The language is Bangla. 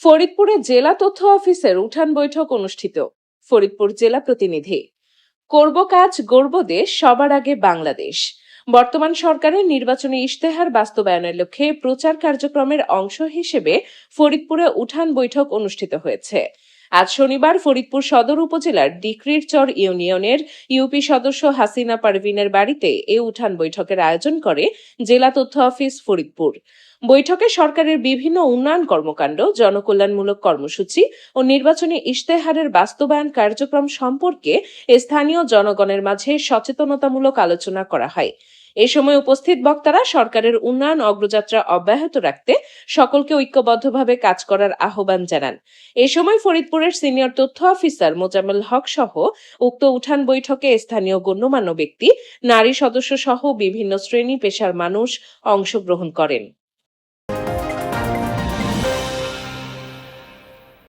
ফরিদপুরে জেলা তথ্য অফিসের উঠান বৈঠক অনুষ্ঠিত। ফরিদপুর জেলা প্রতিনিধি। করব কাজ গড়ব দেশ, সবার আগে বাংলাদেশ। বর্তমান সরকারের নির্বাচনী ইশতেহার বাস্তবায়নের লক্ষ্যে প্রচার কার্যক্রমের অংশ হিসেবে ফরিদপুরে উঠান বৈঠক অনুষ্ঠিত হয়েছে। আজ শনিবার ফরিদপুর সদর উপজেলার ডিক্রির চর ইউনিয়নের ইউপি সদস্য হাসিনা পারভিনের বাড়িতে এ উঠান বৈঠকের আয়োজন করে জেলা তথ্য অফিস ফরিদপুর। বৈঠকে সরকারের বিভিন্ন উন্নয়ন কর্মকাণ্ড, জনকল্যাণমূলক কর্মসূচি ও নির্বাচনী ইশতেহারের বাস্তবায়ন কার্যক্রম সম্পর্কে স্থানীয় জনগণের মাঝে সচেতনতামূলক আলোচনা করা হয়। এ সময় উপস্থিত বক্তারা সরকারের উন্নয়ন অগ্রযাত্রা অব্যাহত রাখতে সকলকে ঐক্যবদ্ধভাবে কাজ করার আহ্বান জানান। এ সময় ফরিদপুরের সিনিয়র তথ্য অফিসার মোজাম্মেল হক সহ উক্ত উঠান বৈঠকে স্থানীয় গণ্যমান্য ব্যক্তি, নারী সদস্য সহ বিভিন্ন শ্রেণী পেশার মানুষ অংশগ্রহণ করেন।